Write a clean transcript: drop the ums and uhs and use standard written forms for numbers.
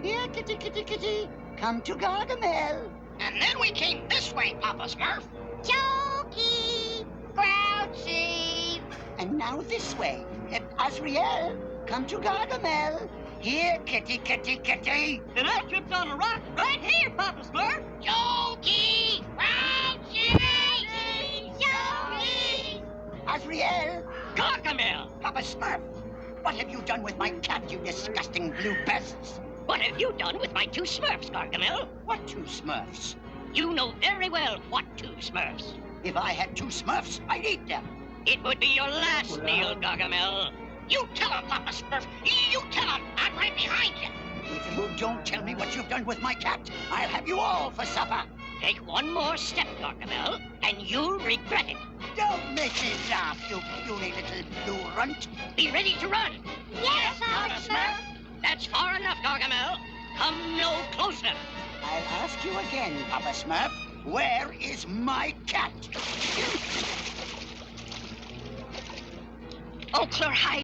Here, kitty, kitty, kitty. Come to Gargamel. And then we came this way, Papa Smurf. Jokey! Grouchy! And now this way. Azrael, come to Gargamel. Here, kitty, kitty, kitty. And I tripped on a rock right here, Papa Smurf. Jokey! Grouchy! Jokey! Azrael. Gargamel! Papa Smurf. What have you done with my cat, you disgusting blue pests? What have you done with my two Smurfs, Gargamel? What two Smurfs? You know very well what two Smurfs. If I had two Smurfs, I'd eat them. It would be your last meal, Gargamel. You tell him, Papa Smurf. You tell him. I'm right behind you. If you don't tell me what you've done with my cat, I'll have you all for supper. Take one more step, Gargamel, and you'll regret it. Don't make me laugh, you puny little blue runt. Be ready to run. Yes, Papa Smurf. That's far enough, Gargamel. Come no closer. I'll ask you again, Papa Smurf. Where is my cat? Oakler High.